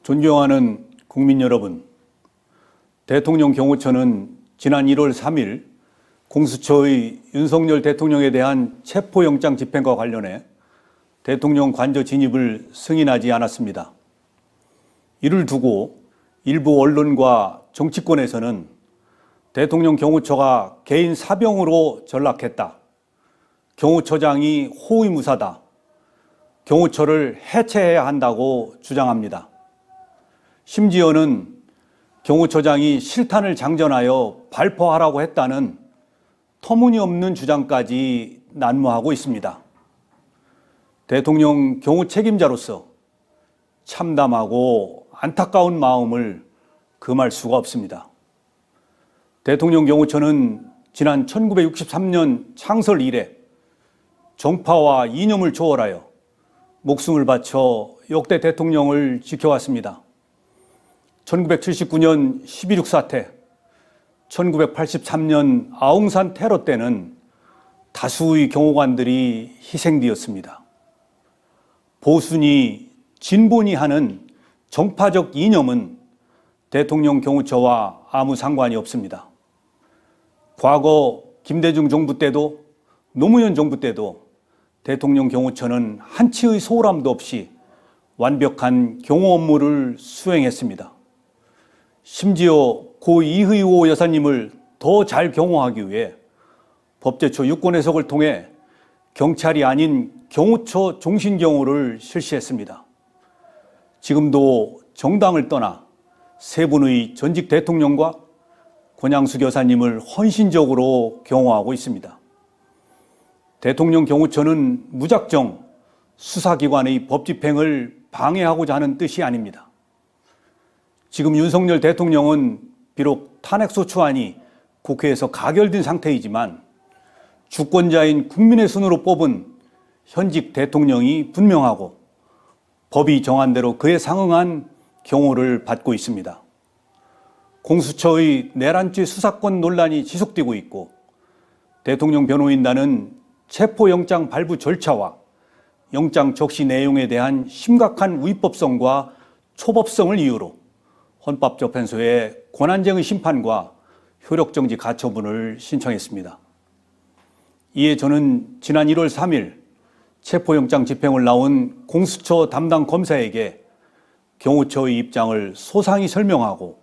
존경하는 국민 여러분, 대통령 경호처는 지난 1월 3일 공수처의 윤석열 대통령에 대한 체포영장 집행과 관련해 대통령 관저 진입을 승인하지 않았습니다. 이를 두고 일부 언론과 정치권에서는 대통령 경호처가 개인 사병으로 전락했다, 경호처장이 호위무사다, 경호처를 해체해야 한다고 주장합니다. 심지어는 경호처장이 실탄을 장전하여 발포하라고 했다는 터무니없는 주장까지 난무하고 있습니다. 대통령 경호 책임자로서 참담하고 안타까운 마음을 금할 수가 없습니다. 대통령 경호처는 지난 1963년 창설 이래 정파와 이념을 초월하여 목숨을 바쳐 역대 대통령을 지켜왔습니다. 1979년 12.6 사태, 1983년 아웅산 테러 때는 다수의 경호관들이 희생되었습니다. 보수니 진보니 하는 정파적 이념은 대통령 경호처와 아무 상관이 없습니다. 과거 김대중 정부 때도 노무현 정부 때도 대통령 경호처는 한치의 소홀함도 없이 완벽한 경호 업무를 수행했습니다. 심지어 고 이의호 여사님을 더 잘 경호하기 위해 법제처 유권 해석을 통해 경찰이 아닌 경호처 종신경호를 실시했습니다. 지금도 정당을 떠나 세 분의 전직 대통령과 권양숙 여사님을 헌신적으로 경호하고 있습니다. 대통령 경호처는 무작정 수사기관의 법집행을 방해하고자 하는 뜻이 아닙니다. 지금 윤석열 대통령은 비록 탄핵소추안이 국회에서 가결된 상태이지만 주권자인 국민의 손으로 뽑은 현직 대통령이 분명하고 법이 정한 대로 그에 상응한 경호를 받고 있습니다. 공수처의 내란죄 수사권 논란이 지속되고 있고 대통령 변호인단은 체포영장 발부 절차와 영장 적시 내용에 대한 심각한 위법성과 초법성을 이유로 헌법재판소에 권한쟁의 심판과 효력정지 가처분을 신청했습니다. 이에 저는 지난 1월 3일 체포영장 집행을 나온 공수처 담당 검사에게 경호처의 입장을 소상히 설명하고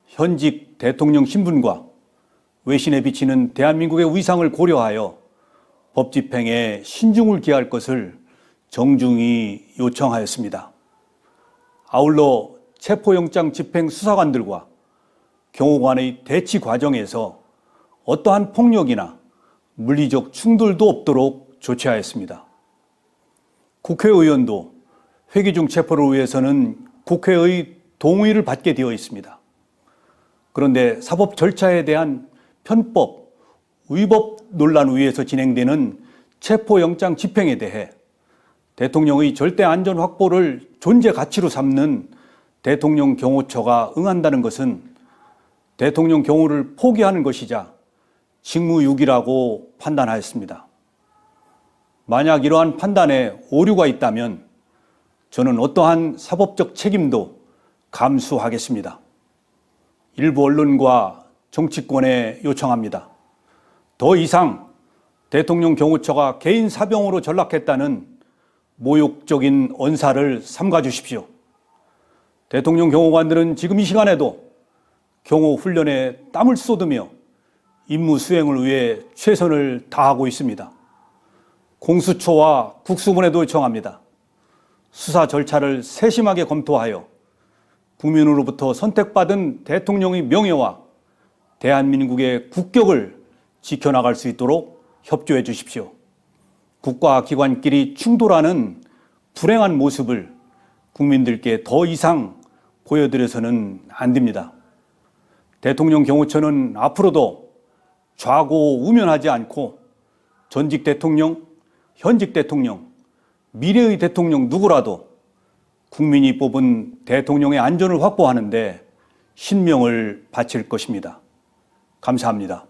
현직 대통령 신분과 외신에 비치는 대한민국의 위상을 고려하여 법 집행에 신중을 기할 것을 정중히 요청하였습니다. 아울러 체포영장 집행 수사관들과 경호관의 대치 과정에서 어떠한 폭력이나 물리적 충돌도 없도록 조치하였습니다. 국회의원도 회기 중 체포를 위해서는 국회의 동의를 받게 되어 있습니다. 그런데 사법 절차에 대한 편법, 위법 논란 위에서 진행되는 체포영장 집행에 대해 대통령의 절대 안전 확보를 존재 가치로 삼는 대통령 경호처가 응한다는 것은 대통령 경호를 포기하는 것이자 직무유기라고 판단하였습니다. 만약 이러한 판단에 오류가 있다면 저는 어떠한 사법적 책임도 감수하겠습니다. 일부 언론과 정치권에 요청합니다. 더 이상 대통령 경호처가 개인 사병으로 전락했다는 모욕적인 언사를 삼가 주십시오. 대통령 경호관들은 지금 이 시간에도 경호 훈련에 땀을 쏟으며 임무 수행을 위해 최선을 다하고 있습니다. 공수처와 국수본에도 요청합니다. 수사 절차를 세심하게 검토하여 국민으로부터 선택받은 대통령의 명예와 대한민국의 국격을 지켜나갈 수 있도록 협조해 주십시오. 국가 기관끼리 충돌하는 불행한 모습을 국민들께 더 이상 보여드려서는 안 됩니다. 대통령 경호처는 앞으로도 좌고우면하지 않고 전직 대통령, 현직 대통령, 미래의 대통령 누구라도 국민이 뽑은 대통령의 안전을 확보하는 데 신명을 바칠 것입니다. 감사합니다.